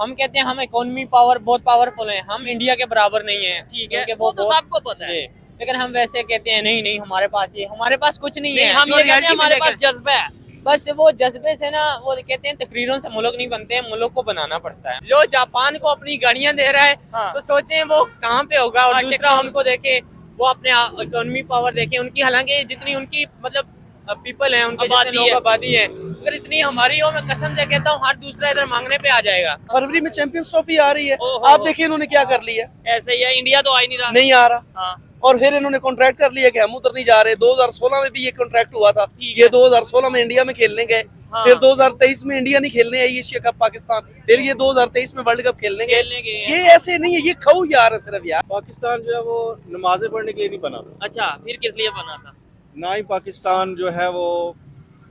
हम कहते हैं हम इकोनॉमी पावर बहुत पावरफुल है, हम इंडिया के बराबर नहीं है। ठीक है, क्योंकि वो तो सबको पता है। लेकिन हम वैसे कहते हैं नहीं नहीं हमारे पास ये, हमारे पास कुछ नहीं है। हम जो ये कहते हैं reality में हमारे पास देखा- जज्बा है। बस वो जज्बे से ना, वो कहते हैं तकरीरों से मुल्क नहीं बनते हैं, मुल्क को बनाना पड़ता है। जो जापान को अपनी गाड़ियां दे रहा है, हाँ। तो सोचें वो कहाँ पे होगा। और हाँ, दूसरा टेक्नोलॉजी। उनको देखे, वो अपने इकोनॉमी पावर देखें उनकी, हालांकि जितनी उनकी मतलब पीपल है, उनके जितने आबादी लोग है। आबादी है, अगर इतनी हमारी हो, मैं कसम से कहता हूँ हर दूसरा इधर मांगने पे आ जाएगा। फरवरी में चैंपियंस ट्रॉफी आ रही है, ओहो। आप देखिए इन्होंने क्या कर लिया। ऐसे ही है, इंडिया तो आ ही नहीं रहा। नहीं आ रहा। हाँ, और फिर इन्होंने कॉन्ट्रैक्ट कर लिया कि हम उधर नहीं जा रहे। 2016 में भी ये कॉन्ट्रैक्ट हुआ था, ठीक ये है। 2016 में इंडिया में खेलने गए। हाँ। फिर 2023 में इंडिया नहीं खेलने आई एशिया कप पाकिस्तान, फिर ये 2023 में वर्ल्ड कप खेलने खेलने गए गए। हैं। ये ऐसे नहीं है, ये खऊ यार है सिर्फ यार। पाकिस्तान जो है वो नमाजें पढ़ने के लिए नहीं बना था, अच्छा, फिर किस लिए बना था? ना ही पाकिस्तान जो है वो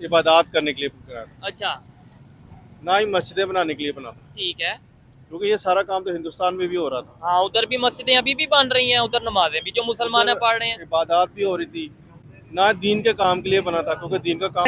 इबादत करने के लिए बना था, अच्छा, ना ही मस्जिदें बनाने के लिए बना था, ठीक है। क्योंकि ये सारा काम तो हिंदुस्तान में भी हो रहा था। हाँ, उधर भी मस्जिदें अभी भी बन रही हैं, उधर नमाजें भी जो मुसलमान है पढ़ रहे हैं। इबादत भी हो रही थी, ना दीन के काम के लिए बना था, क्योंकि दीन का काम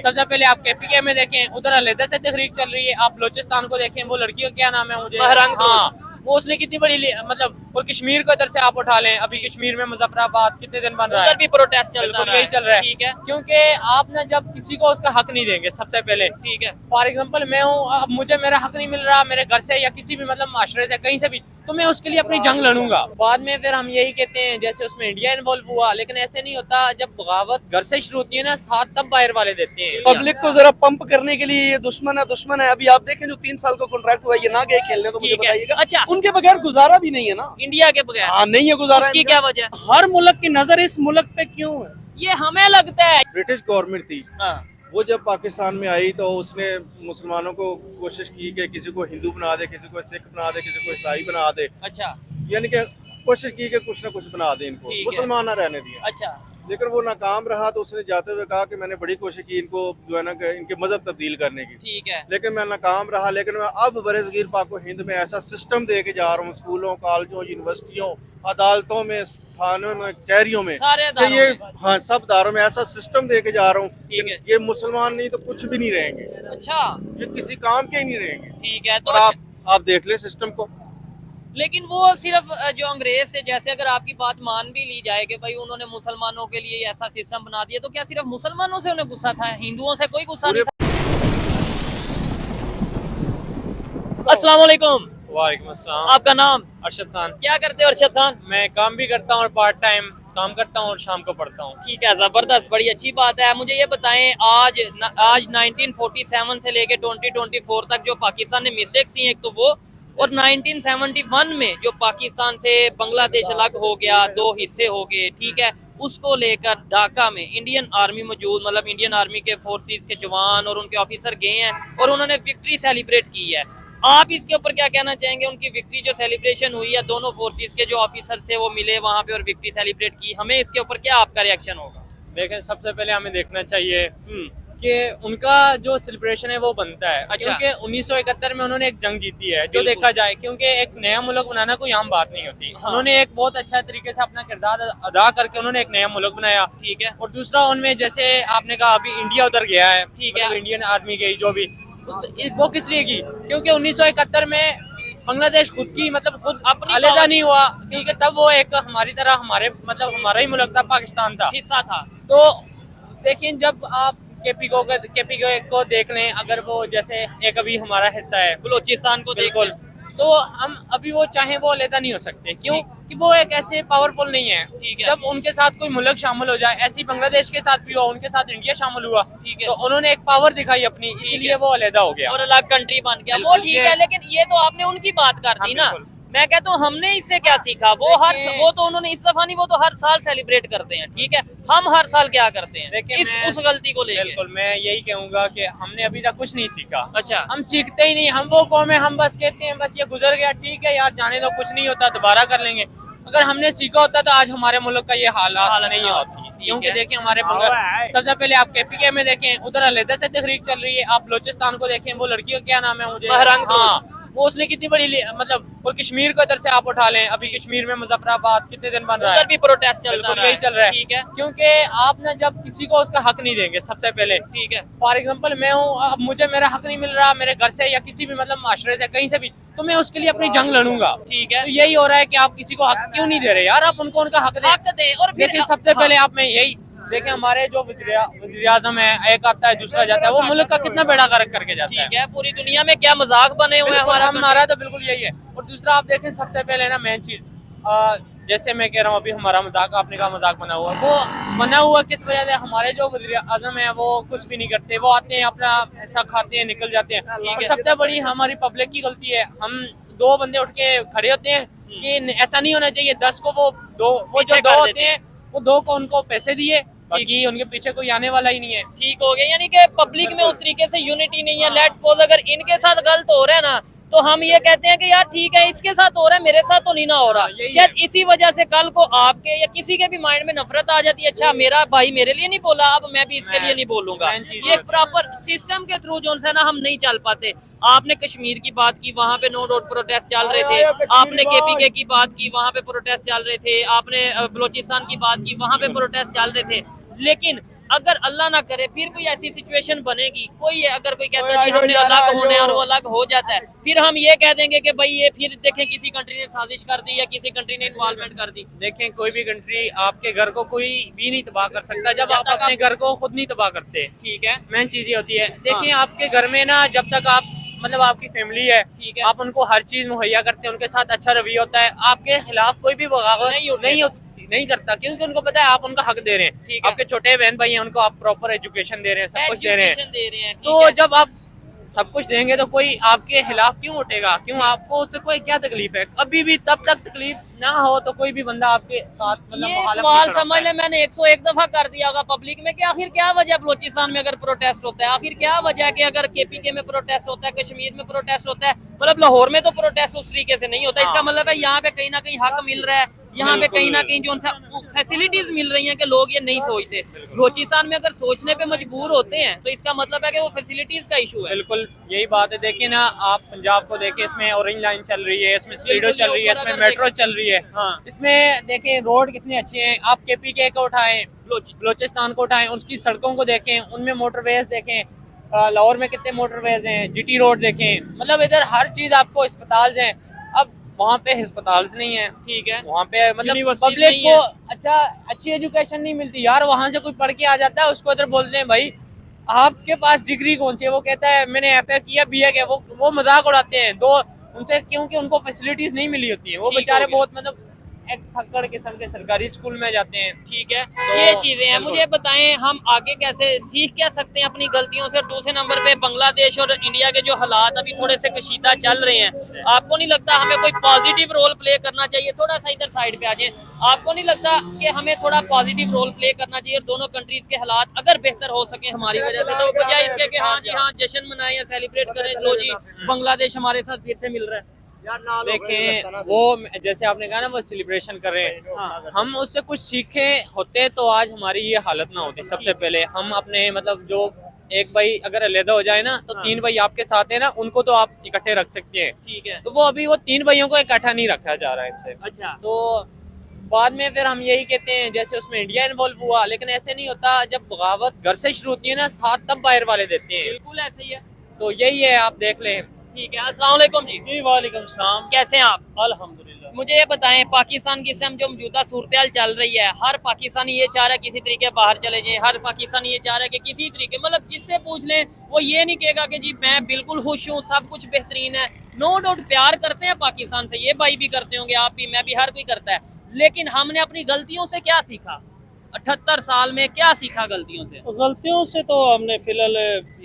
सबसे पहले आप केपीके में देखें, उधर अलहदा से तहरीक चल रही है। आप बलोचिस्तान को देखें, वो लड़की का क्या नाम है मुझे, महरंग हाँ, वो उसने कितनी बड़ी मतलब, और कश्मीर को इधर से आप उठा लें, अभी कश्मीर में मुजफ्फराबाद कितने दिन बन रहा है, उधर भी प्रोटेस्ट चल बिल्कुल रहा यही चल रहा है। ठीक है, क्योंकि आप ना जब किसी को उसका हक नहीं देंगे, सबसे पहले ठीक है। फॉर एग्जाम्पल मैं हूँ, अब मुझे मेरा हक नहीं मिल रहा मेरे घर से या किसी भी मतलब माशरे से कहीं से भी, तो मैं उसके लिए अपनी जंग लड़ूंगा। बाद में फिर हम यही कहते हैं जैसे उसमें इंडिया इन्वॉल्व हुआ, लेकिन ऐसे नहीं होता। जब बगावत घर से शुरू होती है ना, साथ तब बाहर वाले देते हैं। पब्लिक को जरा पंप करने के लिए ये दुश्मन है, दुश्मन है। अभी आप देखें जो 3 साल का कॉन्ट्रैक्ट हुआ, ये ना गए खेलने, तो मुझे ठीक है। बताइएगा। अच्छा। उनके बगैर गुजारा भी नहीं है ना। इंडिया के बगैर हाँ, नहीं है गुजारा। उसकी क्या वजह? हर मुल्क की नजर इस मुल्क पे क्यों है? ये हमें लगता है। ब्रिटिश गवर्नमेंट थी, हाँ, वो जब पाकिस्तान में आई तो उसने मुसलमानों को कोशिश की कि किसी को हिंदू बना दे, किसी को सिख बना दे, किसी को ईसाई बना दे, अच्छा, यानी कि कोशिश की कि कुछ ना कुछ बना दे इनको, ठीक है। मुसलमान ना रहने दिया। अच्छा, लेकिन वो नाकाम रहा, तो उसने जाते हुए कहा कि मैंने बड़ी कोशिश की इनको जो है ना कि इनके मजहब तब्दील करने की, ठीक है। लेकिन मैं नाकाम रहा। लेकिन मैं अब बरसगीर पाक हिंद में ऐसा सिस्टम दे के जा रहा हूँ, स्कूलों, कॉलेजों, यूनिवर्सिटियों, अदालतों में, थानों में, कचहरियों में, सारे कि ये अदारों में। हाँ सब दारों में ऐसा सिस्टम दे के जा रहा हूँ ठीक है। कि ये मुसलमान नहीं तो कुछ भी नहीं रहेंगे, अच्छा, ये किसी काम के ही नहीं रहेंगे। ठीक है। तो और आप देख ले सिस्टम को। लेकिन वो सिर्फ जो अंग्रेज से, जैसे अगर आपकी बात मान भी ली जाए कि भाई उन्होंने मुसलमानों के लिए ऐसा सिस्टम बना दिया, तो क्या सिर्फ मुसलमानों से उन्हें गुस्सा था, हिंदुओं से कोई गुस्सा नहीं था? अस्सलाम वालेकुम, वालेकुम अस्सलाम। आपका नाम? अरशद खान। क्या करते हो अरशद खान? मैं काम भी करता हूँ और पार्ट टाइम काम करता हूँ और शाम को पढ़ता हूँ। ठीक है, जबरदस्त, बड़ी अच्छी बात है। मुझे ये बताएं, आज 1947 से लेके 2024 तक जो पाकिस्तान ने मिस्टेक्स की, एक तो वो, और 1971 में जो पाकिस्तान से बांग्लादेश अलग हो गया, 2 हिस्से हो गए, ठीक है, उसको लेकर ढाका में इंडियन आर्मी मौजूद, मतलब इंडियन आर्मी के फोर्सेस के जवान और उनके ऑफिसर गए हैं और उन्होंने विक्ट्री सेलिब्रेट की है। आप इसके ऊपर क्या कहना चाहेंगे? उनकी विक्ट्री जो सेलिब्रेशन हुई है, दोनों फोर्सेस के जो ऑफिसर्स थे वो मिले वहां पे और विक्ट्री सेलिब्रेट की, हमें इसके ऊपर क्या आपका रिएक्शन होगा? देखें, सबसे पहले हमें देखना चाहिए कि उनका जो सेलिब्रेशन है वो बनता है। अच्छा। क्योंकि 1971 में उन्होंने एक जंग जीती है, जो बिल्कुल। देखा जाए, क्योंकि एक नया मुल्क बनाना कोई आम बात नहीं होती। हाँ। उन्होंने एक बहुत अच्छा तरीके से अपना किरदार अदा करके उन्होंने एक नया मुल्क बनाया। ठीक है, और दूसरा, उनमें जैसे आपने कहा अभी इंडिया उधर गया है, ठीक है। मतलब इंडियन आर्मी गई जो भी, वो किस लिए की? क्योंकि 1971 में बांग्लादेश खुद की मतलब खुद अपनी अलहदा पावर- नहीं हुआ, क्योंकि तब वो एक हमारी तरह हमारे मतलब हमारा ही मुल्क था, पाकिस्तान था। हिस्सा था। तो देखिए, जब आप केपी को देख लें, अगर वो जैसे एक अभी हमारा हिस्सा है बलोचिस्तान को देख बिल्कुल, तो हम अभी वो चाहे वो अलहदा नहीं हो सकते। क्यों? कि वो एक ऐसे पावरफुल नहीं है। ठीक है। जब उनके साथ कोई मुल्क शामिल हो जाए, ऐसे ही बांग्लादेश के साथ भी हुआ, उनके साथ इंडिया शामिल हुआ, ठीक है। तो उन्होंने एक पावर दिखाई अपनी, इसलिए वो अलहदा हो गया। और अलग कंट्री बन गया, वो बिल्कुल, ठीक ये- है। लेकिन ये तो आपने उनकी बात कर दी हाँ, ना। बिल्कुल। मैं कहता हूँ हमने इससे क्या सीखा? वो तो उन्होंने इस दफा नहीं, वो तो हर साल सेलिब्रेट करते हैं, ठीक है। हम हर साल क्या करते हैं देखिए, उस गलती को लेके? बिल्कुल, मैं यही कहूंगा कि हमने अभी तक कुछ नहीं सीखा। अच्छा, हम सीखते ही नहीं। हम वो कौम है, हम बस कहते हैं बस ये गुजर गया, ठीक है यार, जाने दो, कुछ नहीं होता, दोबारा कर लेंगे। अगर हमने सीखा होता तो आज हमारे मुल्क का ये हालात नहीं होती। क्योंकि है। देखें, हमारे सबसे पहले आप केपीके में देखें, उधर अलहदा से तहरीक चल रही है। आप बलोचिस्तान को देखें, वो लड़की का क्या नाम है मुझे, महरंग हाँ, वो उसने कितनी बड़ी मतलब, और कश्मीर को इधर से आप उठा लें, अभी कश्मीर में मुजफ्फराबाद कितने दिन बन रहा है, उधर भी प्रोटेस्ट चल बिल्कुल रहा यही चल रहा है। ठीक है, क्योंकि आप ना जब किसी को उसका हक नहीं देंगे, सबसे पहले ठीक है, फॉर एग्जाम्पल मैं हूँ, अब मुझे मेरा हक नहीं मिल रहा मेरे घर से या किसी भी मतलब माशरे से कहीं से भी, तो मैं उसके लिए अपनी जंग लड़ूंगा। ठीक है। तो यही हो रहा है कि आप किसी को हक क्यों नहीं दे रहे यार, आप उनको उनका हक हक दें। दें। और फिर लेकिन सबसे पहले आप में यही देखें, हमारे जो वज़ीर आज़म है, एक आता है दूसरा जाता है, वो मुल्क का कितना बेड़ा गर्क करके जाता है। ठीक है, पूरी दुनिया में क्या मजाक बने हुए हैं बिल्कुल, हमारा हमारा तो बिल्कुल यही है। और दूसरा आप देखें, सबसे पहले ना मेन चीज, जैसे मैं कह रहा हूँ अभी हमारा मजाक, आपने कहा मजाक बना हुआ, वो बना हुआ किस वजह से, हमारे जो वज़ीर आज़म है वो कुछ भी नहीं करते, वो आते हैं अपना पैसा खाते हैं निकल जाते हैं। और सबसे बड़ी हमारी पब्लिक की गलती है, हम दो बंदे उठ के खड़े होते हैं कि ऐसा नहीं होना चाहिए, 10 को वो जो पीछे दो कर होते देते हैं वो दो को उनको पैसे दिए, बाकी उनके पीछे कोई आने वाला ही नहीं है। ठीक हो गया। यानी कि पब्लिक में उस तरीके से यूनिटी नहीं है। लेट्स सपोज अगर इनके साथ गलत हो रहा है ना, तो हम ये कहते हैं कि यार ठीक है, इसके साथ हो रहा है, मेरे साथ तो नहीं ना हो रहा। यही शायद इसी वजह से कल को आपके या किसी के भी माइंड में नफरत आ जाती है, अच्छा मेरा भाई मेरे लिए नहीं बोला, अब मैं भी इसके लिए नहीं बोलूंगा। main चीज़ ये प्रॉपर सिस्टम के थ्रू जो है ना हम नहीं चल पाते। आपने कश्मीर की बात की, वहाँ पे नो डाउट प्रोटेस्ट चल रहे थे। आपने केपीके की बात की, वहाँ पे प्रोटेस्ट चल रहे थे। आपने बलोचिस्तान की बात की, वहाँ पे प्रोटेस्ट चल रहे थे। लेकिन अगर अल्लाह ना करे फिर कोई ऐसी सिचुएशन बनेगी, कोई अगर कोई कहता है कि हमने अलग होने और वो अलग हो जाता है, फिर हम ये कह देंगे कि भाई ये फिर देखें किसी कंट्री ने साजिश कर दी या किसी कंट्री ने इन्वॉल्वमेंट कर दी। देखें, कोई भी कंट्री आपके घर को कोई भी नहीं तबाह कर सकता जब आप अपने घर को खुद नहीं तबाह करते। ठीक है, मेन चीज ये होती है, देखिए आपके घर में ना जब तक आप मतलब आपकी फैमिली है, ठीक है। आप उनको हर चीज मुहैया करते हैं, उनके साथ अच्छा रवैया होता है, आपके खिलाफ कोई भी बगावत नहीं करता, क्योंकि उनको पता है आप उनका हक दे रहे हैं। ठीक है। आपके छोटे बहन भाई हैं, उनको आप प्रॉपर एजुकेशन दे रहे हैं, सब कुछ दे रहे हैं। एजुकेशन दे रहे हैं, ठीक तो है। जब आप सब कुछ देंगे तो कोई आपके खिलाफ क्यों उठेगा, क्यों, आपको उससे कोई क्या तकलीफ है? कभी भी तब तक तकलीफ ना हो तो कोई भी बंदा आपके साथ मतलब ये मुखालफ सवाल नहीं समझ ले, मैंने 101 दफा कर दिया होगा पब्लिक में कि आखिर क्या वजह बलोचिस्तान में अगर प्रोटेस्ट होता है, आखिर क्या वजह है कि अगर केपीके में प्रोटेस्ट होता है, कश्मीर में प्रोटेस्ट होता है, मतलब लाहौर में तो प्रोटेस्ट उस तरीके से नहीं होता। इसका मतलब है यहाँ पे कहीं ना कहीं हक मिल रहा है, यहाँ पे कहीं ना कहीं जो उनसे फैसिलिटीज मिल रही हैं कि लोग ये नहीं सोचते। बलोचिस्तान में अगर सोचने पे मजबूर होते हैं तो इसका मतलब है कि वो फैसिलिटीज का इशू है। बिल्कुल यही बात है। देखिए ना, आप पंजाब को देखिए, इसमें ऑरेंज लाइन चल रही है, इसमें स्पीडो चल रही है, इसमें मेट्रो चल रही है। हाँ। इसमें देखिए रोड कितने अच्छे हैं। आप केपीके को उठाएं, बलोचिस्तान को उठाएं, उसकी सड़कों को देखें, उनमें मोटरवेज देखें। लाहौर में कितने मोटरवेज हैं, जीटी रोड देखें, मतलब इधर हर चीज आपको, अस्पताल हैं। अब वहाँ पे अस्पताल नहीं है, ठीक है, वहाँ पे मतलब Universities पब्लिक नहीं को है। अच्छी एजुकेशन नहीं मिलती यार। वहाँ से कोई पढ़ के आ जाता है, उसको इधर बोलते हैं भाई आपके पास डिग्री कौन सी है, वो कहता है मैंने एफए किया, बीए किया। वो मजाक उड़ाते हैं दो उनसे, क्योंकि उनको फैसिलिटीज नहीं मिली होती है। वो ठीक बेचारे हो गया। बहुत मतलब एक फक्कड़ किस्म के सरकारी स्कूल में जाते हैं। ठीक है, तो ये चीजें हैं। बिल्कुल। मुझे बताएं हम आगे कैसे सीख क्या सकते हैं अपनी गलतियों से। दूसरे नंबर पे बांग्लादेश और इंडिया के जो हालात अभी थोड़े से कशीदा चल रहे हैं, आपको नहीं लगता हमें कोई पॉजिटिव रोल प्ले करना चाहिए? थोड़ा सा इधर साइड पे आ जाए। आपको नहीं लगता कि हमें थोड़ा पॉजिटिव रोल प्ले करना चाहिए और दोनों कंट्रीज के हालात अगर बेहतर हो सके हमारी वजह से, तो बजाय इसके कि हाँ जी हाँ जश्न मनाएं या सेलिब्रेट करें, लो जी बांग्लादेश हमारे साथ फिर से मिल रहा है। देखें, वो जैसे आपने कहा ना वो सेलिब्रेशन कर रहे हैं, हम उससे कुछ सीखे होते तो आज हमारी ये हालत ना होती। सबसे पहले हम अपने मतलब जो एक भाई अगर अलहदा हो जाए ना, तो 3 भाई आपके साथ है ना, उनको तो आप इकट्ठे रख सकते हैं। ठीक है, तो वो अभी वो 3 भाइयों को इकट्ठा नहीं रखा जा रहा है इनसे। अच्छा, तो बाद में फिर हम यही कहते हैं जैसे उसमें इंडिया इन्वॉल्व हुआ, लेकिन ऐसे नहीं होता। जब बगावत घर से शुरू होती है ना, साथ तब बाहर वाले देते हैं। बिल्कुल ऐसे ही है। तो यही है, आप देख लें। ठीक है, अस्सलाम वालेकुम जी। वालेकुम सलाम। कैसे हैं आप? अल्हम्दुलिल्लाह। मुझे ये बताएं, पाकिस्तान की इस टाइम जो मौजूदा सूरत चल रही है, हर पाकिस्तानी ये चाह रहा है किसी तरीके बाहर चले जाए, हर पाकिस्तानी ये चाह रहा है कि किसी तरीके मतलब जिससे पूछ लें वो ये नहीं कहेगा कि जी मैं बिल्कुल खुश हूँ, सब कुछ बेहतरीन है। नो डाउट प्यार करते हैं पाकिस्तान से, ये भाई भी करते होंगे, आप भी, मैं भी, हर कोई करता है। लेकिन हमने अपनी गलतियों से क्या सीखा? 78 साल में क्या सीखा गलतियों से? गलतियों से तो हमने फिलहाल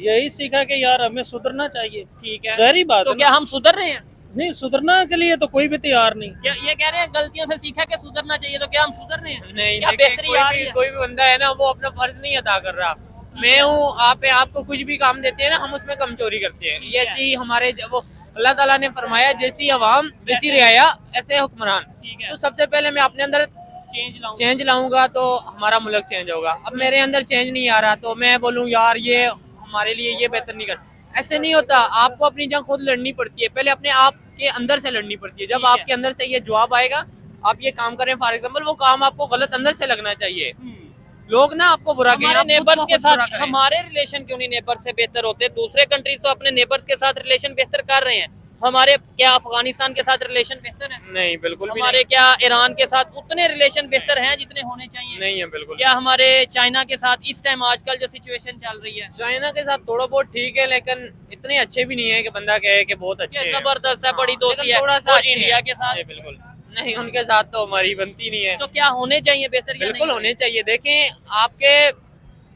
यही सीखा कि यार हमें सुधरना चाहिए। ठीक है, जहरी बात तो है क्या हम सुधर रहे हैं? नहीं, सुधरना के लिए तो कोई भी तैयार नहीं। क्या ये कह रहे हैं गलतियों से सीखा कि सुधरना चाहिए, तो क्या हम सुधर रहे हैं? नहीं, क्या देखिए, बेहतरी आ रही है? कोई भी बंदा है ना, वो अपना फर्ज नहीं अदा कर रहा। मैं हूँ, आपको कुछ भी काम देते हैं ना, हम उसमें कमजोरी करते हैं। जैसे ही हमारे वो अल्लाह ताला ने फरमाया, जैसी अवाम वैसी रियाया ऐसे हुक्मरान। ठीक है, तो सबसे पहले मैं अपने अंदर चेंज लाऊंगा तो हमारा मुल्क चेंज होगा। अब मेरे अंदर चेंज नहीं आ रहा तो मैं बोलूँ यार ये हमारे लिए ये बेहतर नहीं कर। ऐसे नहीं होता, आपको अपनी जंग खुद लड़नी पड़ती है, पहले अपने आप के अंदर से लड़नी पड़ती है। जब ठीक है। आपके अंदर से ये जवाब आएगा, आप ये काम करें फॉर एग्जाम्पल, वो काम आपको गलत अंदर से लगना चाहिए। लोग ना आपको बुरा कहें, हमारे आप खुद नेबर्स को के खुद बुरा साथ करें। हमारे रिलेशन क्यों नहीं नेबर से बेहतर होते? दूसरे कंट्रीज तो अपने नेबर्स के साथ रिलेशन बेहतर कर रहे हैं, हमारे क्या अफगानिस्तान के साथ रिलेशन बेहतर है? नहीं, बिल्कुल भी हमारे क्या ईरान के साथ उतने रिलेशन बेहतर हैं जितने होने चाहिए? नहीं है, बिल्कुल। क्या हमारे चाइना के साथ इस टाइम आजकल जो सिचुएशन चल रही है चाइना के साथ थोड़ा बहुत ठीक है, लेकिन इतने अच्छे भी नहीं है कि बंदा कहे कि बहुत अच्छे ये हैं। जबरदस्त है, बड़ी हाँ, दोस्ती लेकिन है। थोड़ा सा और अच्छे इंडिया हैं। के साथ नहीं, बिल्कुल नहीं, उनके साथ तो हमारी बनती नहीं है। तो क्या होने चाहिए बेहतर या बिल्कुल नहीं? होने चाहिए। देखें, आपके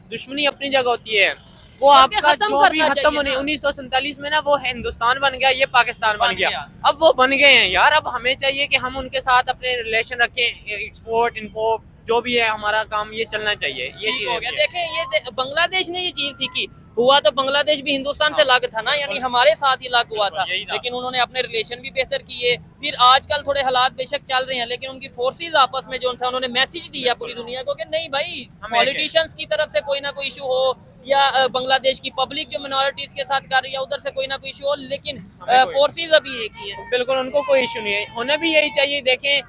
दुश्मनी अपनी जगह होती है, वो सबके आपका खत्म जो भी करना खत्म चाहिए होने ना। 1947 में ना वो हिंदुस्तान बन गया, ये पाकिस्तान बन बन गया। गया। अब वो बन गए हैं यार, अब हमें चाहिए कि हम उनके साथ अपने रिलेशन रखें, एक्सपोर्ट इम्पोर्ट जो भी है हमारा काम ये चलना चाहिए। ये ठीक हो गया। चीज देखें ये बांग्लादेश ने ये चीज सीखी, हुआ तो बांग्लादेश भी हिंदुस्तान से अलग था ना, यानी हमारे साथ ही अलग हुआ था, यही था। लेकिन उन्होंने अपने रिलेशन भी बेहतर किए। फिर आजकल थोड़े हालात बेशक चल रहे हैं, लेकिन उनकी फोर्सेज आपस में जो उन्होंने मैसेज दिया पूरी दुनिया को कि नहीं भाई, हम एक पॉलिटिशियंस की तरफ से कोई ना कोई इशू हो, या बांग्लादेश की पब्लिक जो मिनोरिटीज के साथ कर रही है उधर से कोई ना कोई इशू हो, लेकिन हमें कोई- फोर्सेज अभी एक ही है। बिल्कुल उनको कोई इशू नहीं है, होना भी यही चाहिए। देखें,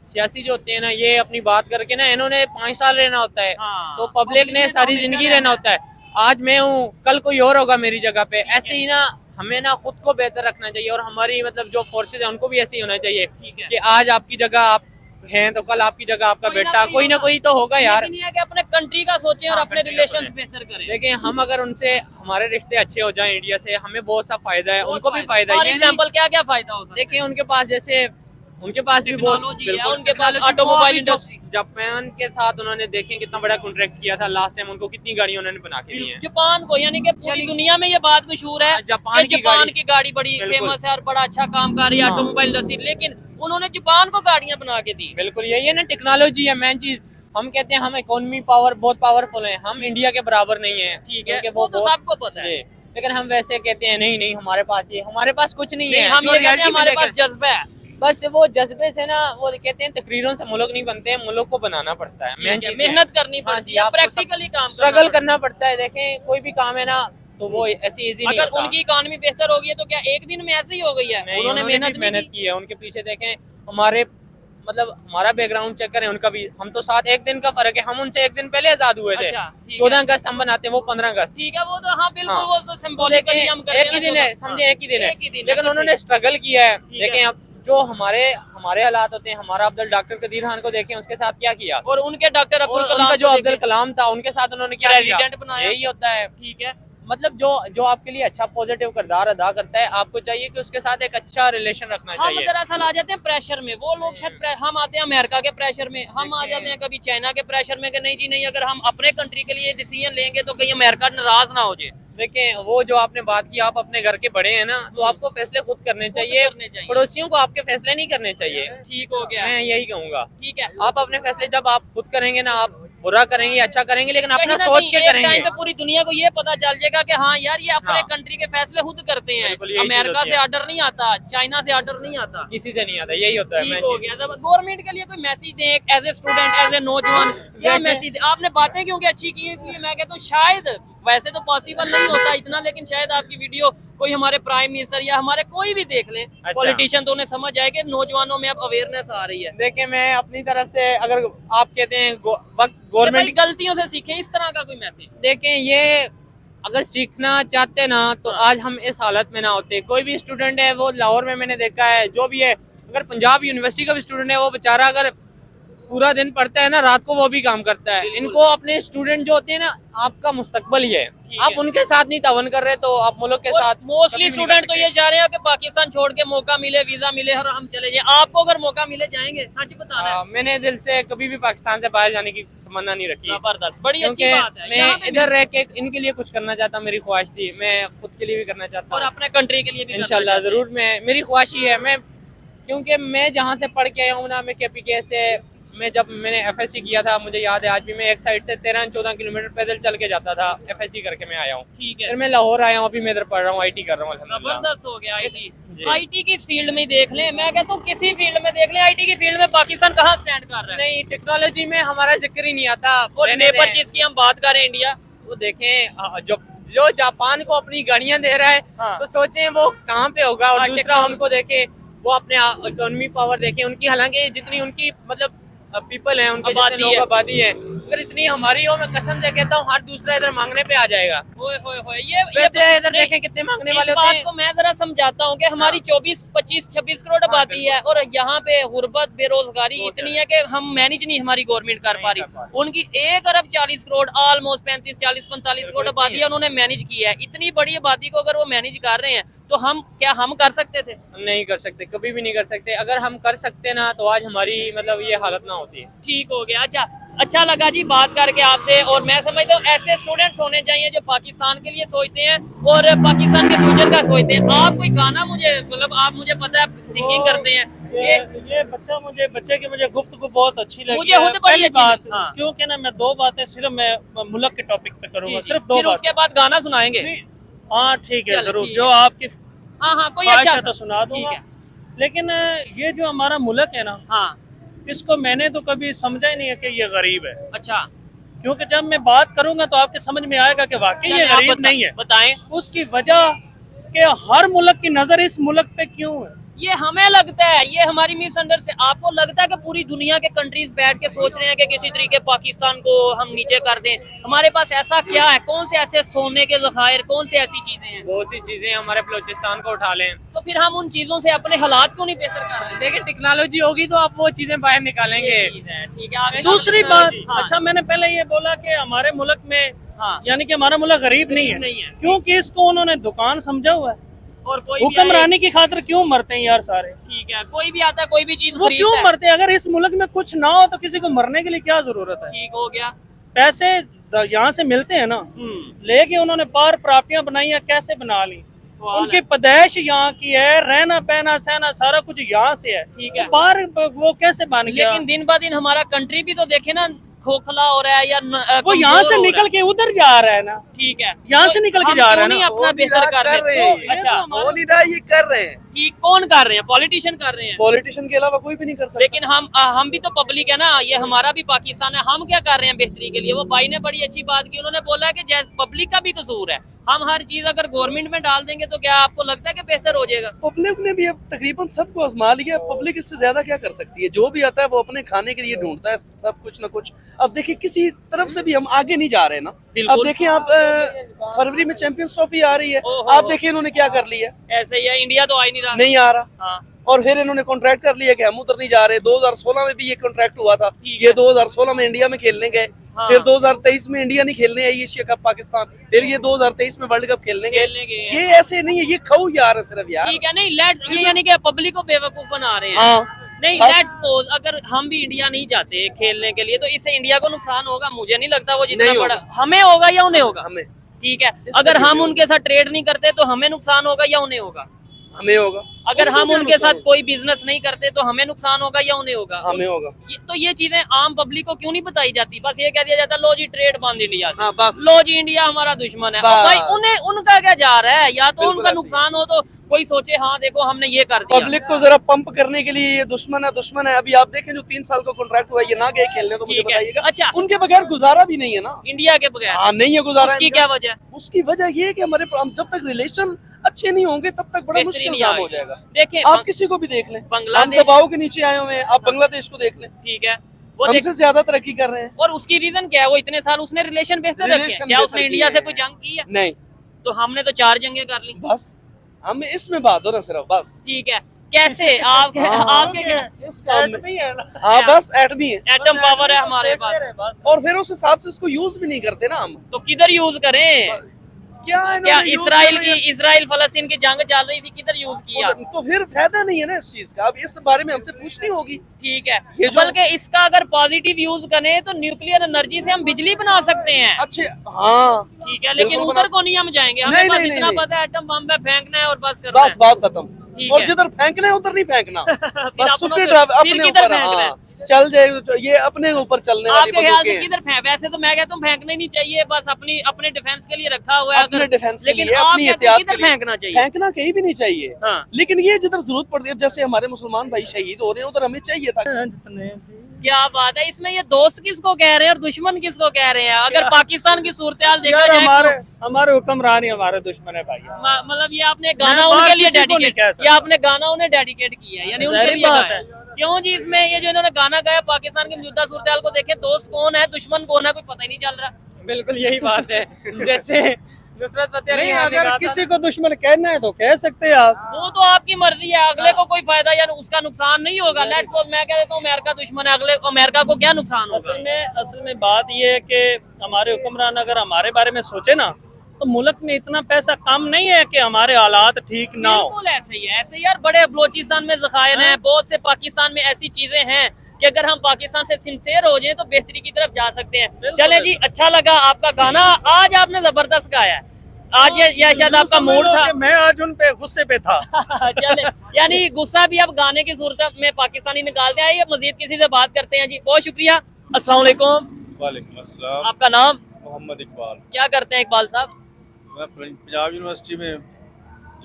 सियासी जो होते हैं ना, ये अपनी बात करके ना, इन्होंने 5 साल रहना होता है, हाँ, तो पब्लिक ने public सारी हमेशा जिंदगी रहना रहना होता है। आज मैं हूँ, कल कोई और होगा मेरी जगह पे। ऐसे ही ना हमें ना खुद को बेहतर रखना चाहिए, और हमारी मतलब जो फोर्सेज है उनको भी ऐसे ही होना चाहिए ठीक है। कि आज आपकी जगह आप हैं तो कल आपकी जगह आपका कोई ना बेटा, कोई ना होगा। कोई तो होगा यार। लेकिन ये है कि अपने कंट्री का सोचें और हाँ, अपने country का रिलेशंस सोचें। बेहतर करें। देखिए, हम अगर उनसे हमारे रिश्ते अच्छे हो जाएं इंडिया से, हमें बहुत सा फायदा है, उनको भी फायदा फॉर है। ये नहीं- एग्जांपल क्या क्या फायदा हो सकता है? देखिए, उनके पास जैसे उनके पास भी बहुत Technology है, बिल्कुल उनके पास technology, automobile वो अभी जो industry। जापान के साथ उन्होंने देखें कितना बड़ा कॉन्ट्रैक्ट किया था लास्ट टाइम, उनको कितनी गाड़ी उन्होंने बना के दी है। जापान को, यानी कि पूरी यानी- दुनिया में ये बात मशहूर है जापान कि की जापान गाड़ी- की गाड़ी बड़ी बिल्कुल। फेमस है और बड़ा अच्छा काम कर रही है हाँ। ऑटोमोबाइल इंडस्ट्री, लेकिन उन्होंने जापान को गाड़ियां बना के दी। बिल्कुल यही है ना, टेक्नोलॉजी है मेन चीज। हम कहते हैं हम इकोनॉमी पावर बहुत पावरफुल है, हम इंडिया के बराबर नहीं है। ठीक है, क्योंकि वो तो बहुत- सबको पता है। जी, लेकिन हम वैसे कहते हैं नहीं नहीं हमारे पास ये, हमारे पास कुछ नहीं है। हम जो ये कहते हैं reality में हमारे पास देखें- जज्बा है। बस वो जज्बे से ना, वो कहते हैं तकरीरों से मुल्क नहीं बनते हैं, मुल्क को बनाना पड़ता है। मेन चीज मेहनत करनी हाँ पड़ती जी, है, आपको प्रैक्टिकली काम स्ट्रगल करना पड़ता है। देखें, कोई भी काम है ना तो वो ऐसे इजी नहीं अगर होता। उनकी इकोनॉमी बेहतर हो गई है तो क्या एक दिन में ऐसे ही हो गई है? नहीं, उन्होंने भी मेहनत मेहनत की। की है। उनके पीछे देखें, हमारे मतलब हमारा बैकग्राउंड चेक करें, उनका भी। हम तो साथ एक दिन का फर्क है, हम उनसे एक दिन पहले आजाद हुए थे। अच्छा, ठीक है। 14 अगस्त हम बनाते हैं, वो 15 अगस्त। ठीक है, वो तो हाँ बिल्कुल, हाँ। वो तो सिंबॉलिकली हम करते हैं एक ही ना, दिन जो- है, समझे, एक ही दिन है। एक ही दिन है, लेकिन तो उन्होंने स्ट्रगल किया है। ठीक है। देखें, अब जो हमारे हालात होते हैं, हमारा अब्दुल डॉक्टर कदीर खान को देखें, उसके साथ क्या किया, और उनके डॉक्टर अब्दुल और कलाम उनका जो को अब्दुल देखें। कलाम था, उनके साथ उन्होंने क्या किया, President बनाया। यही होता है। ठीक है, मतलब जो आपके लिए अच्छा पॉजिटिव किरदार अदा करता है, आपको चाहिए कि उसके साथ एक अच्छा रिलेशन रखना हम चाहिए। दरअसल आ जाते हैं प्रेशर में, वो लोग शायद हम आते हैं अमेरिका के प्रेशर में, हम आ जाते हैं कभी चाइना के प्रेशर में कि नहीं जी नहीं, अगर हम अपने कंट्री के लिए डिसीजन लेंगे तो कहीं अमेरिका नाराज ना हो जाए। देखें, वो जो आपने बात की, आप अपने घर के बड़े हैं ना, तो आपको फैसले खुद करने चाहिए, करने चाहिए। पड़ोसियों को आपके फैसले नहीं करने चाहिए। ठीक हो गया, मैं यही कहूंगा, ठीक है। आप अपने फैसले जब आप खुद करेंगे ना, आप बुरा करेंगे या अच्छा करेंगे, लेकिन कहीं अपना ना सोच कहीं के एक करेंगे। टाइम पे पूरी दुनिया को ये पता चल जाएगा कि हाँ यार, ये अपने हाँ। कंट्री के फैसले खुद करते हैं, बिल्कुल, यही चीज अमेरिका होती से है। ऑर्डर नहीं आता, चाइना से ऑर्डर नहीं आता। किसी से नहीं आता, यही होता है। ठीक मैं हो गया। जब गवर्नमेंट के लिए कोई मैसेज दें, as a student, as a नौजवान, क्या देखें- मैसेज? आपने बातें क्योंकि अच्छी की है, इसलिए मैं कहता हूँ शायद, वैसे तो पॉसिबल नहीं होता इतना, लेकिन शायद आपकी वीडियो कोई हमारे प्राइम मिनिस्टर या हमारे कोई भी देख लें, पॉलिटिशियन, तो उन्हें समझ आए कि नौजवानों में अब अवेयरनेस आ रही है। देखिए, मैं अपनी तरफ से, अगर आप कहते हैं भाई गवर्नमेंट, गलतियों से सीखें, इस तरह का कोई मैसेज। देखें, ये अगर सीखना चाहते ना तो आज हम इस हालत में ना होते। कोई भी स्टूडेंट है, वो लाहौर में मैंने देखा है, जो भी है, अगर पंजाब यूनिवर्सिटी का भी स्टूडेंट है, वो बेचारा अगर पूरा दिन पढ़ता है ना, रात को वो भी काम करता है। इनको अपने स्टूडेंट जो होते हैं ना, आपका मुस्तकबल ही है। आप उनके साथ नहीं तावन कर रहे, तो आप मुल्क के साथ मोस्टली स्टूडेंट तो ये चाह रहे हैं कि पाकिस्तान छोड़ के मौका मिले, वीजा मिले और हम चले जाए। आपको अगर मौका मिले जाएंगे? सच बताना है। मैंने दिल से कभी भी पाकिस्तान से बाहर जाने की तमन्ना नहीं रखी, जबरदस्त, बड़ी अच्छी क्योंकि बात है। यहाँ मैं पे इधर रह के इनके लिए कुछ करना चाहता, मेरी ख्वाहिश थी, मैं खुद के लिए भी करना चाहता और हूँ। अपने कंट्री के लिए भी इंशाल्लाह जरूर, मैं, मेरी ख्वाहिश ही है। मैं, क्योंकि मैं जहाँ से पढ़ के आया हूँ ना, मैं KPK से, मैं जब मैंने FSC किया था, मुझे याद है आज भी, मैं एक साइड से 13-14 किलोमीटर पैदल चल के जाता था। FSC करके मैं आया हूँ, ठीक है। फिर मैं लाहौर आया हूँ, अभी मैं इधर पढ़ रहा हूँ, IT कर रहा हूँ अल्हम्दुलिल्लाह। जबरदस्त हो गया आईटी। जी। आईटी की इस फील्ड में देख लें, मैं कहता हूँ किसी फील्ड में देख लें, आईटी की फील्ड में पाकिस्तान कहाँ स्टैंड कर रहा है? नहीं, टेक्नोलॉजी में हमारा जिक्र ही नहीं आता। और रहने नेबर दें। जिसकी हम बात करें इंडिया, वो देखें, जो जो जापान को अपनी गाड़ियां दे रहा है, हाँ। तो सोचें वो कहाँ पे होगा। और हाँ, दूसरा टेक्नोलॉजी। उनको देखे, वो अपने इकोनॉमी पावर देखे उनकी, हालांकि जितनी उनकी मतलब पीपल है, उनके जितने आबादी लोग है। आबादी है, अगर इतनी हमारी हो, मैं कसम से कहता हूँ हर दूसरा इधर मांगने पे आ जाएगा। ओए होए होए, ये वैसे इधर नहीं, देखें कितने मांगने इस वाले होते बात हैं। को मैं जरा समझाता हूँ कि हमारी 24, 25, 26 करोड़ आबादी है और यहाँ पे गुर्बत बेरोजगारी इतनी है कि हम मैनेज नहीं हमारी गवर्नमेंट कर पा रही। उनकी 1 अरब 40 करोड़ ऑलमोस्ट 35, 40, 45 करोड़ आबादी है, उन्होंने मैनेज किया है। इतनी बड़ी आबादी को अगर वो मैनेज कर रहे हैं तो हम कर सकते थे? नहीं कर सकते, कभी भी नहीं कर सकते। अगर हम कर सकते ना तो आज हमारी मतलब ये हालत ना होती है। ठीक हो गया। अच्छा लगा जी बात करके आपसे। और मैं समझता हूँ ऐसे स्टूडेंट्स होने चाहिए जो पाकिस्तान के लिए सोचते हैं और पाकिस्तान के फ्यूचर का सोचते हैं। आप कोई गाना मुझे मतलब आप मुझे पता है सिंगिंग करते हैं, ये बच्चे की मुझे गुफ्तगू बहुत अच्छी लगी मुझे है। खुद बड़ी पहली अच्छी बात लगी, हाँ। क्योंकि ना मैं 2 बातें सिर्फ मैं मुल्क के टॉपिक पे करूंगा, जी, सिर्फ 2 फिर उसके बाद गाना सुनाएंगे। हाँ ठीक है, चलो, जरूर, ठीक जो है। आपकी हाँ कोई ख्वाहिश अच्छा है तो सुना ठीक दूंगा। है। लेकिन ये जो हमारा मुल्क है ना, हाँ इसको मैंने तो कभी समझा ही नहीं है कि ये गरीब है। अच्छा, क्योंकि जब मैं बात करूंगा तो आपके समझ में आएगा कि वाकई ये चलिए, आप गरीब नहीं है। बताएं। उसकी वजह कि हर मुल्क की नजर इस मुल्क पे क्यों है। ये हमें लगता है, ये हमारी मिसअंडरस्टैंडिंग। आपको लगता है कि पूरी दुनिया के कंट्रीज बैठ के सोच रहे हैं कि किसी तरीके पाकिस्तान को हम नीचे कर दें? हमारे पास ऐसा क्या है? कौन से ऐसे सोने के जखायर, कौन से ऐसी चीजें हैं? बहुत सी चीजें हमारे बलोचिस्तान को उठा लें, तो फिर हम उन चीजों से अपने हालात क्यों नहीं बेहतर कर रहे? देखिए टेक्नोलॉजी होगी तो आप वो चीजें बाहर निकालेंगे। ये चीज है, ठीक है। आगे दूसरी चलो। बात, हाँ, अच्छा मैंने पहले ये बोला कि हमारे मुल्क में हाँ, यानी कि हमारा मुल्क गरीब नहीं है, नहीं है। क्योंकि इसको उन्होंने दुकान समझा हुआ है। और कोई भी आए- हुक्मरानी की खातिर क्यों मरते हैं यार सारे? ठीक है, कोई भी आता है, कोई भी चीज वो क्यों खरीदता है। मरते हैं? अगर इस मुल्क में कुछ ना हो तो किसी को मरने के लिए क्या जरूरत है? ठीक हो गया। पैसे यहाँ से मिलते हैं ना, लेके उन्होंने पार प्राप्तियां बनाई है, कैसे बना ली? सवाल उनकी है। पैदाइश यहाँ की है, रहना पहना सहना सारा कुछ यहाँ से है। ठीक है। तो बाहर वो कैसे बन गया? लेकिन दिन ब दिन हमारा कंट्री भी तो देखे ना, खोखला हो रहा है या वो यहाँ कमजोर से हो रहा निकल है। के उधर जा रहा है ना, ठीक है, यहाँ तो से निकल के हम जा रहा क्यों है नहीं ना। अपना बेहतर कर रहे हैं। तो, अच्छा हो नहीं रहा, ये कर रहे हैं। कि कौन कर रहे हैं? पॉलिटिशियन कर रहे हैं। पॉलिटिशियन के अलावा कोई भी नहीं कर सकता। लेकिन हम भी तो पब्लिक है ना, ये हमारा भी पाकिस्तान है। हम क्या कर रहे हैं बेहतरी के लिए? वो भाई ने बड़ी अच्छी बात की, उन्होंने बोला है कि पब्लिक का भी कसूर है। हम हर चीज अगर गवर्नमेंट में डाल देंगे तो क्या आपको लगता है कि बेहतर हो जाएगा? पब्लिक ने भी अब तकरीबन सबको आजमा लिया। पब्लिक इससे ज्यादा क्या कर सकती है? जो भी आता है वो अपने खाने के लिए ढूंढता है सब कुछ ना कुछ। अब देखिए किसी तरफ से भी हम आगे नहीं जा रहे ना। बिल्कुल। अब देखिए आप फरवरी में चैंपियंस ट्रॉफी आ रही है, ओहो। आप देखिए इन्होंने क्या कर लिया। ऐसे ही है, इंडिया तो आ ही नहीं रहा। नहीं आ रहा, हाँ, और फिर इन्होंने कॉन्ट्रैक्ट कर लिया कि हम उधर नहीं जा रहे। 2016 में भी ये कॉन्ट्रैक्ट हुआ था, ठीक ये है। 2016 में इंडिया में खेलने गए। हाँ। फिर 2023 में इंडिया नहीं खेलने आई एशिया कप पाकिस्तान, फिर ये 2023 में वर्ल्ड कप खेलने खेलने गए। गए। ये ऐसे नहीं है, ये खाऊ यार है सिर्फ यार। ठीक है, नहीं लेट ये यानी कि पब्लिक को बेवकूफ बना रहे हैं। हाँ नहीं, बस। लेट्स सपोज अगर हम भी इंडिया नहीं जाते खेलने के लिए तो इससे इंडिया को नुकसान होगा? मुझे नहीं लगता वो जितना नहीं बड़ा होगा। हमें होगा या उन्हें होगा। हमें ठीक है, इससे अगर भी हम नहीं उनके साथ ट्रेड नहीं करते तो हमें नुकसान होगा या उन्हें होगा? हमें होगा। अगर उनको हम क्या उनके नुकसान साथ कोई बिजनेस नहीं करते तो हमें नुकसान होगा या उन्हें होगा? हमें होगा। तो ये चीजें आम पब्लिक को क्यों नहीं बताई जाती? बस ये कह दिया जाता लो जी ट्रेड बंद इंडिया से, हाँ बस। लो जी इंडिया हमारा दुश्मन है। बस। और भाई उन्हें उनका क्या जा रहा है? या तो बिल्कुल उनका ऐसे ही। नुकसान हो तो कोई सोचे हाँ देखो हमने ये कर दिया। पब्लिक को जरा पंप करने के लिए ये दुश्मन है। अभी आप देखें जो 3 साल का कॉन्ट्रैक्ट हुआ है, ये ना गए खेलने तो मुझे ठीक है। बताइएगा। अच्छा। उनके बगैर गुजारा भी नहीं है ना। इंडिया के बगैर हाँ नहीं है गुजारा। उसकी इनका। क्या वजह है? उसकी वजह ये है कि हमारे जब तक रिलेशन अच्छे नहीं होंगे तब तक बड़ा बेहतरी मुश्किल नहीं काम आएगी। हो जाएगा। देखें आप किसी को भी देख लें, हम बांग्लादेश- दबाव के नीचे आए हुए हैं। आप बांग्लादेश को देख लें, ठीक है, वो देख, हमसे ज्यादा तरक्की कर रहे हैं। और उसकी रीजन क्या है? वो इतने साल उसने रिलेशन बेहतर रखे हैं। रिलेशन क्या बेहतर उसने किए इंडिया से हैं। कोई जंग की है? नहीं, तो हमने तो 4 जंगें कर ली। बस हमें इसमें बात हो ना सिर्फ बस। ठीक है, कैसे आपके इस काम में नहीं है ना। हाँ बस एटमी है, एटम पावर है हमारे पास, और फिर उस हिसाब से उसको यूज भी नहीं करते ना हम। तो किधर यूज करें? क्या क्या इन्होंने use इसराइल फलस्तीन की जंग चल रही थी, किधर यूज किया? तो फिर फायदा नहीं है ना इस चीज का। अब इस बारे में हमसे पूछनी होगी। ठीक है, ये जो- बल्कि इसका अगर पॉजिटिव यूज करें तो न्यूक्लियर एनर्जी से हम बिजली बना सकते हैं। अच्छे हाँ ठीक है, लेकिन बिल्कुल उधर को नहीं हम जाएंगे। हमें नहीं, बस नहीं, इतना नहीं। पता है एटम बम पे फेंकना है और बस करना है। बस बात खत्म। ठीक और है। जिधर फेंकना है उधर नहीं फेंकना। फिर बस अपनों सुप्रीम पे- ड्राइव फिर अपने किधर ऊपर फेंकना है? हाँ चल जाए, ये अपने ऊपर चलने वाली आपके ख्याल से बंदूकें हैं। किधर फेंक? वैसे तो मैं कहता हूँ फेंकना ही नहीं चाहिए, बस अपने डिफेंस के लिए रखा हुआ है। अपने अगर डिफेंस के लेकिन लिए, आप अपनी कहते हैं एहतियात किधर के लिए। फेंकना चाहिए? फेंकना कहीं भी नहीं चाहिए। हाँ, लेकिन ये जिधर जरूरत पड़ती है, अब जैसे हमारे मुसलमान भाई शहीद हो रहे हैं उधर हमें चाहिए था। क्या बात है, इसमें ये दोस्त किसको कह रहे हैं और दुश्मन किसको कह रहे हैं? अगर पाकिस्तान की सूरत-हाल देखा यार जाए हमारे तो हमारे हुक्मरान ही हमारे दुश्मन है भाई। मतलब ये आपने गाना मैं उनके बात लिए किसी को नहीं डेडिकेट, कह ये सकता। आपने गाना उन्हें डेडिकेट किया है, यानी उनके ज़ाहिर लिए बात गाया है। क्यों जी? इसमें ये जो इन्होंने गाना गाया, पाकिस्तान की मौजूदा सूरत-हाल को देखे, दोस्त कौन है दुश्मन कौन है कोई पता ही नहीं चल रहा। बिल्कुल यही बात है। जैसे नुसरत फतेह अली नहीं, खान ने अगर कहा था किसी को दुश्मन कहना है तो कह सकते हैं आप। वो तो आपकी मर्जी है, अगले को कोई फायदा या उसका नुकसान नहीं होगा। लेट्स सपोज मैं कह देता हूँ अमेरिका दुश्मन है, अगले अमेरिका को क्या नुकसान होगा? असल में बात ये है कि हमारे हुक्मरान अगर हमारे बारे में सोचे ना, तो मुल्क में इतना पैसा कम नहीं है कि हमारे हालात ठीक ना हो। बिल्कुल ऐसे ही है, ऐसे ही यार बड़े बलोचिस्तान में ज़खायर हैं, बहुत से पाकिस्तान में ऐसी चीजें हैं कि अगर हम पाकिस्तान से सिंसियर हो जाएं तो बेहतरी की तरफ जा सकते हैं। चले जी, अच्छा लगा आपका गाना, आज आपने जबरदस्त गाया है। आज ये शायद आपका मूड था। मैं आज उन पे गुस्से पे था। चले, यानी गुस्सा भी अब गाने की सूरत में पाकिस्तानी निकालते हैं। आइए मजीद किसी से बात करते हैं जी। बहुत शुक्रिया। अस्सलाम वालेकुम। वालेकुम अस्सलाम। आपका नाम? मोहम्मद इकबाल। क्या करते हैं इकबाल साहब? मैं पंजाब यूनिवर्सिटी में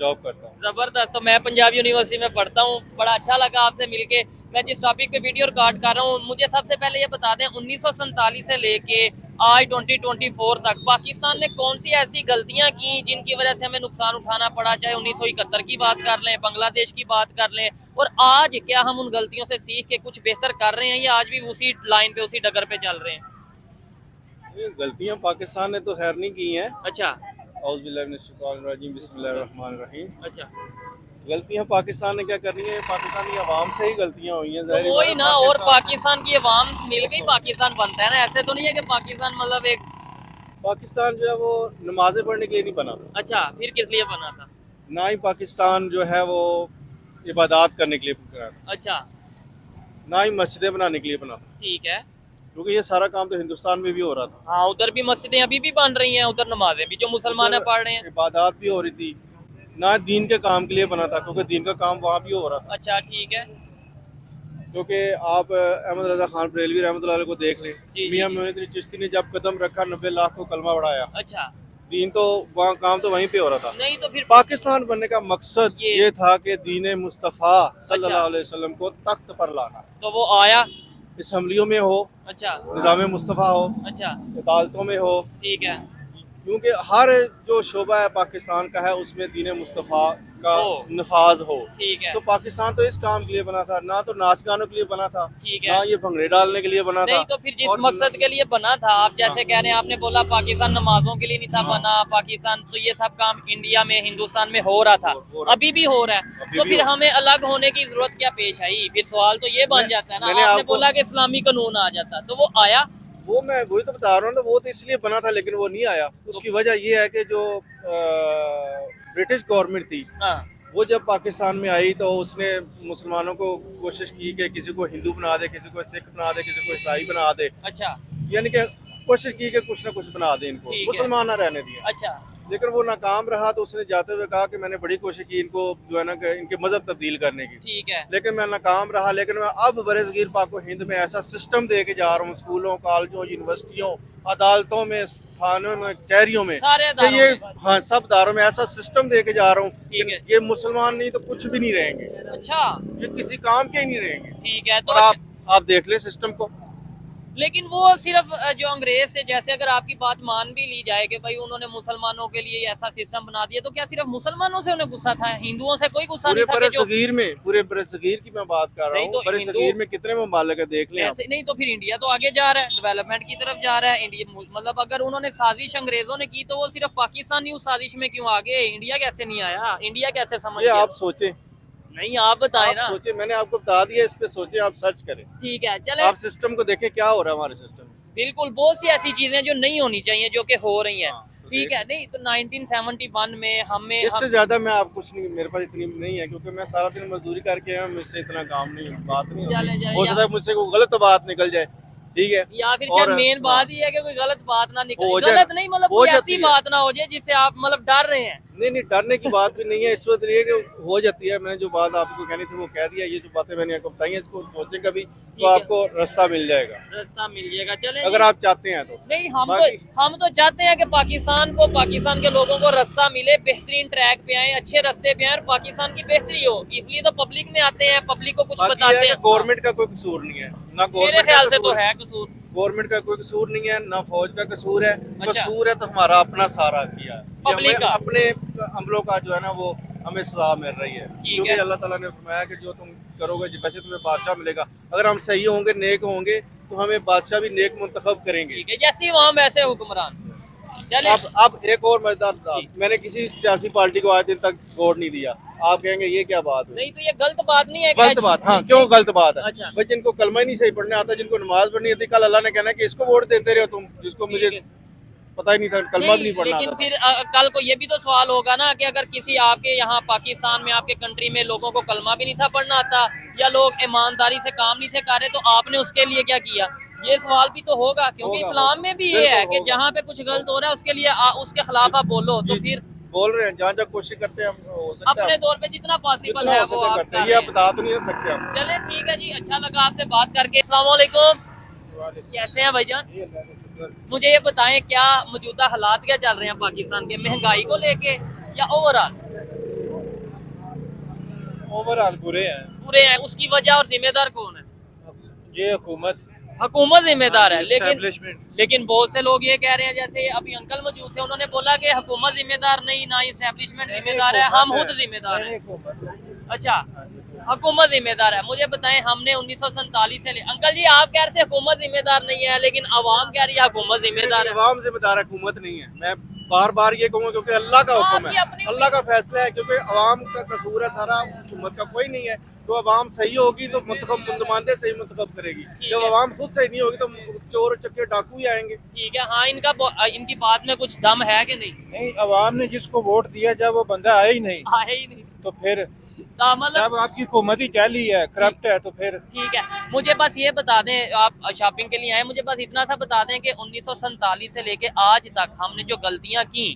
जॉब करता हूँ। जबरदस्त। तो मैं पंजाब यूनिवर्सिटी में पढ़ता हूँ। बड़ा अच्छा लगा आपसे मिलके। मैं जिस टॉपिक पे वीडियो रिकॉर्ड कर रहा हूँ, मुझे सबसे पहले ये बता दें, 1947 से लेके आज 2024 तक पाकिस्तान ने कौन सी ऐसी गलतियां की जिनकी वजह से हमें नुकसान उठाना पड़ा? चाहे 1971 की बात कर लें, बांग्लादेश की बात कर लें, और आज क्या हम उन गलतियों से सीख के कुछ बेहतर कर रहे हैं या आज भी उसी लाइन पे, उसी डगर पे चल रहे हैं? ये गलतियाँ पाकिस्तान ने तो खैर नहीं की हैं। अच्छा बिस्मिल्लाहिर्रहमानिर्रहीम। अच्छा, गलतियाँ पाकिस्तान ने क्या करनी है, पाकिस्तानी अवाम से ही गलतियाँ हुई हैं। तो वही ना, और पाकिस्तान की अवाम मिल गई पाकिस्तान बनता है ना। ऐसे तो नहीं है कि पाकिस्तान मतलब एक, पाकिस्तान जो है वो नमाजें पढ़ने के लिए नहीं बना था। अच्छा फिर किस लिए बना था? ना ही पाकिस्तान जो है वो इबादत करने के लिए बना था, अच्छा ना ही मस्जिदें बनाने के लिए बना था, ठीक है। क्योंकि ये सारा काम तो हिंदुस्तान में भी हो रहा था। हाँ, उधर भी मस्जिदें अभी भी बन रही हैं, उधर नमाजें भी जो मुसलमान है पढ़ रहे हैं। इबादत भी हो रही थी, ना दीन के काम के लिए बना था, क्योंकि दीन का काम वहाँ भी हो रहा था। अच्छा ठीक है। क्योंकि आप अहमद रजा खान बरेलवी रहमतुल्लाह अलैह को देख लें, जी। मियां मोइनुद्दीन चिश्ती ने जब कदम रखा 90 लाख को कलमा बढ़ाया, अच्छा, दीन तो वहाँ काम तो वहीं पे हो रहा था। नहीं तो फिर पाकिस्तान बनने का मकसद ये था कि दीन मुस्तफ़ा सल्लल्लाहु अलैहि वसल्लम को तख्त पर लाना, तो वो आया। असम्बलियों में हो, अच्छा निज़ाम मुस्तफ़ा हो, अच्छा अदालतों में हो, ठीक है। क्योंकि हर जो शोबा है पाकिस्तान का है उसमें दीन मुस्तफ़ा का हो। नफाज हो। ठीक है। तो पाकिस्तान तो इस काम के लिए बना था, ना तो नाच गानों के लिए बना था, ठीक है। ना ये भंगड़े डालने के लिए बना था। नहीं तो फिर जिस और मकसद के लिए बना था, आप जैसे कह रहे हैं, आपने बोला पाकिस्तान नमाजों के लिए नहीं था बना, पाकिस्तान तो ये सब काम इंडिया में, हिंदुस्तान में हो रहा था, अभी भी हो रहा है। अभी तो भी फिर हो। हमें अलग होने की जरूरत क्या पेश आई? फिर सवाल तो ये बन जाता है ना। मैंने आपने आपको- बोला कि इस्लामी कानून आ जाता, तो वो आया। वो मैं वही तो बता रहा हूँ ना, वो तो इसलिए बना था लेकिन वो नहीं आया। उसकी वजह ये है कि जो ब्रिटिश गवर्नमेंट थी, हाँ वो जब पाकिस्तान में आई तो उसने मुसलमानों को कोशिश की कि किसी को हिंदू बना दे, किसी को सिख बना दे, किसी को ईसाई बना दे, अच्छा यानी कि कोशिश की कि कुछ ना कुछ बना दे इनको, ठीक है। मुसलमान ना रहने दिया। अच्छा लेकिन वो नाकाम रहा, तो उसने जाते हुए कहा कि मैंने बड़ी कोशिश की इनको जो है ना कि इनके मजहब तब्दील करने की, ठीक है। लेकिन मैं नाकाम रहा। लेकिन मैं अब बरसगीर पाक हिंद में ऐसा सिस्टम दे के जा रहा हूँ, स्कूलों, कॉलेजों, यूनिवर्सिटियों, अदालतों में, थानों में, कचहरियों में, सारे कि अदारों ये में। हाँ सब दारों में ऐसा सिस्टम दे के जा रहा हूँ ठीक है। कि ये मुसलमान नहीं तो कुछ भी नहीं रहेंगे, अच्छा ये किसी काम के ही नहीं रहेंगे। ठीक है। तो और अच्छा, आप देख लें सिस्टम को। लेकिन वो सिर्फ जो अंग्रेज से, जैसे अगर आपकी बात मान भी ली जाए कि भाई उन्होंने मुसलमानों के लिए ऐसा सिस्टम बना दिया, तो क्या सिर्फ मुसलमानों से उन्हें गुस्सा था? हिंदुओं से कोई गुस्सा पूरे नहीं था कि जो बरसगीर में, पूरे बरसगीर की मैं बात कर रहा नहीं हूँ, तो बरसगीर हिंदू- में कितने ममालिक है देख लें आप। ऐसे नहीं? तो फिर इंडिया तो आगे जा रहा है, डेवलपमेंट की तरफ जा रहा है इंडिया। मतलब अगर उन्होंने साजिश अंग्रेजों ने की, तो वो सिर्फ पाकिस्तान ही उस साजिश में क्यों आ गए? इंडिया कैसे नहीं आया? इंडिया कैसे समझ ये गया? आप सोचें, नहीं आप बताएं आप ना। सोचें, मैंने आपको बता दिया, इस पे सोचें, आप सर्च करें, ठीक है, चले। आप सिस्टम को देखें क्या हो रहा है हमारे सिस्टम में। बिल्कुल, बहुत सी ऐसी चीजें जो नहीं होनी चाहिए जो कि हो रही हैं। हाँ, तो ठीक है। नहीं तो 1971 में हमें इससे ज्यादा मैं आप कुछ नहीं, मेरे पास इतनी नहीं है, क्योंकि मैं सारा दिन मजदूरी करके आया हूं, मुझसे इतना काम नहीं, बात नहीं चले होती। जाए हो सकता है मुझसे कोई गलत बात निकल जाए, ठीक है, या फिर और- शायद मेन बात ही है कि कोई गलत बात ना निकले। हो जाए- गलत नहीं, मतलब हो कोई जाती ऐसी है। बात ना हो जाए जिससे आप मतलब डर रहे हैं। नहीं, डरने की बात भी नहीं है। इस वक्त ये कि हो जाती है, मैंने जो बात आपको कहनी थी वो कह दिया। ये जो बातें मैंने आपको बताई हैं, इसको सोचें कभी तो है। आपको रास्ता मिल जाएगा, रास्ता मिल जाएगा। चले अगर आप चाहते हैं तो। नहीं, बाकी- हम तो चाहते हैं कि पाकिस्तान के लोगों को रास्ता मिले, बेहतरीन ट्रैक पे आए, अच्छे रास्ते पे आए और पाकिस्तान की बेहतरी हो। इसलिए तो पब्लिक में आते हैं, पब्लिक को कुछ बाकी बताते है हैं। कि गवर्नमेंट का कोई कसूर नहीं है, ना मेरे गवर्नमेंट ख्याल का से तो कसूर है कसूर। गवर्नमेंट का कोई कसूर नहीं है, ना फौज का कसूर है। अच्छा। कसूर है तो हमारा अपना सारा किया है। कि पब्लिक हमें का। अपने अमलों का जो है ना वो हमें सजा मिल रही है, क्योंकि है। अल्लाह ताला ने फरमाया कि जो तुम करोगे वैसे तुम्हें बादशाह मिलेगा। अगर हम सही होंगे, नेक होंगे तो हमें बादशाह भी नेक मुंतखब करेंगे। ठीक है, जैसी वहाँ वैसे हुक्मरान। चले अब एक और मजेदार बात, मैंने किसी सियासी पार्टी को आज दिन तक वोट नहीं दिया। आप कहेंगे ये क्या बात हुई? नहीं तो ये गलत बात नहीं है। गलत बात, हाँ क्यों गलत बात है? अच्छा। भाई जिनको कलमा ही नहीं सही पढ़ने आता, जिनको नमाज पढ़नी आती, कल अल्लाह ने कहना कि इसको वोट देते रहो तुम, जिसको मुझे पता ही नहीं था, कलमा भी नहीं पढ़ना लेकिन आता। फिर कल को ये भी तो सवाल होगा ना कि अगर किसी आपके यहाँ पाकिस्तान में, आपके कंट्री में लोगों को कलमा भी नहीं था पढ़ना आता, या लोग ईमानदारी से काम नहीं थे कर रहे, तो आपने उसके लिए क्या किया? ये सवाल भी तो होगा, क्योंकि होगा, इस्लाम में भी ये बिल्कुल है कि होगा। जहाँ पे कुछ गलत हो रहा है उसके लिए उसके खिलाफ आप बोलो। तो जी, फिर बोल रहे हैं, जहाँ जहाँ कोशिश करते हैं हम, हो सकता अपने है तौर पे जितना पॉसिबल जितना है हो वो सकता आप करते कर हैं। ये रहे आप हैं। बता तो नहीं सकते आप। चले ठीक है जी, अच्छा लगा आपसे बात करके। अस्सलाम वालेकुम, कैसे हैं भाईजान? मुझे ये बताएं, क्या मौजूदा हालात क्या चल रहे हैं पाकिस्तान के, महंगाई को लेके या ओवरऑल? ओवरऑल बुरे हैं पूरे हैं। उसकी वजह और जिम्मेदार कौन है? ये हुकूमत हुकूमत जिम्मेदार है, लेकिन एस्टेब्लिशमेंट बहुत से लोग ये कह रहे हैं, जैसे अभी अंकल मौजूद थे, उन्होंने बोला कि हुकूमत जिम्मेदार नहीं, ना इस्टेब्लिशमेंट जिम्मेदार है, हम खुद जिम्मेदार हैं। अच्छा, हुकूमत जिम्मेदार है। मुझे बताएं, हमने 1947 से अंकल जी आप कह रहे थे हुकूमत जिम्मेदार नहीं है, लेकिन आवाम कह रही है हुकूमत जिम्मेदार है। अवाम जिम्मेदार है, हुकूमत नहीं है। मैं बार बार ये कहूँगा क्योंकि अल्लाह का हुक्म आपकी है, अपनी अल्लाह का फैसला है, क्योंकि अवाम का कसूर है सारा, हुकूमत का कोई नहीं है। तो अवाम सही होगी तो मुंतमानदे सही मुंतखब करेगी। जब अवाम खुद सही नहीं होगी तो चोर चक्के डाकू ही आएंगे। ठीक है, हाँ इनकी बात में कुछ दम है कि नहीं? नहीं, अवाम ने जिसको वोट दिया जब वो बंदा आया ही नहीं, आए ही नहीं तो फिर मतलब जब आपकी हुकूमत ही जाली है, करप्ट है, तो फिर ठीक है। मुझे बस ये बता दें, आप शॉपिंग के लिए आए, मुझे बस इतना सा बता दें कि 1947 से लेके आज तक हमने जो गलतियां की,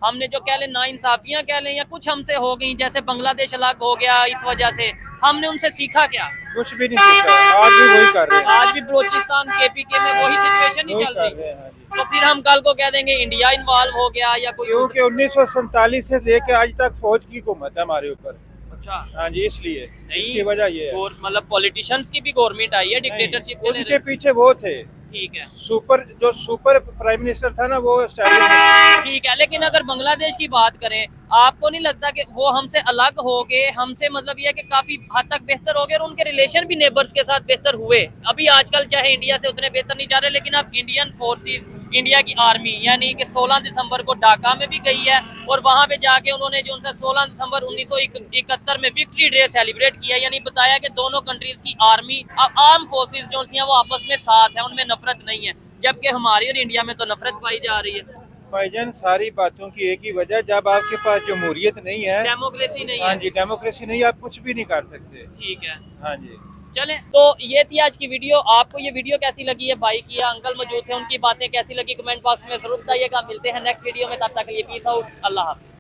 हमने जो कह लें नाइंसाफियां कह लें या कुछ हमसे हो गई, जैसे बांग्लादेश अलग हो गया, इस वजह से हमने उनसे सीखा क्या? कुछ भी नहीं सीखा। आज भी वही कर रहे हैं, आज भी बलोचिस्तान केपीके में वही सिचुएशन ही वही चल कर रही रहे है। हैं। हाँ जी। तो फिर हम कल को कह देंगे इंडिया इन्वॉल्व हो गया या कोई क्योंकि 1947 से लेके आज तक फौज की हुकूमत है हमारे ऊपर। अच्छा, हाँ जी, इसलिए नहीं, इसकी वजह ये है। और मतलब पॉलिटिशियंस की भी गवर्नमेंट आई है, डिक्टेटरशिप नहीं, के उनके पीछे वो थे, ठीक है सुपर प्राइम मिनिस्टर था ना, वो एस्टेब्लिशमेंट। ठीक है। लेकिन अगर बांग्लादेश की बात करें, आपको नहीं लगता कि वो हमसे अलग हो गए, हमसे मतलब ये है कि काफी हद तक बेहतर हो गए और उनके रिलेशन भी नेबर्स के साथ बेहतर हुए? अभी आजकल चाहे इंडिया से उतने बेहतर नहीं जा रहे, लेकिन अब इंडियन फोर्सेस, इंडिया की आर्मी यानी कि 16 दिसंबर को ढाका में भी गई है और वहां पे जाके उन्होंने जो उनसे 16 दिसंबर 1971 में विक्ट्री डे सेलिब्रेट किया, यानी बताया कि दोनों कंट्रीज की आर्मी, आर्म फोर्सेस जो हैं वो आपस में साथ है, उनमें नफरत नहीं है, जबकि हमारी और इंडिया में तो नफरत पाई जा रही है। भाईजान, सारी बातों की एक ही वजह, जब आपके पास जमहूरियत नहीं है, डेमोक्रेसी नहीं हाँ है। जी, डेमोक्रेसी नहीं, आप कुछ भी नहीं कर सकते। ठीक है, हाँ जी। चलें, तो ये थी आज की वीडियो। आपको ये वीडियो कैसी लगी है? भाई की अंकल मौजूद थे, उनकी बातें कैसी लगी कमेंट बॉक्स में जरूर बताइएगा। मिलते हैं नेक्स्ट वीडियो में, तब तक ये पीस आउट, अल्लाह हाफिज़।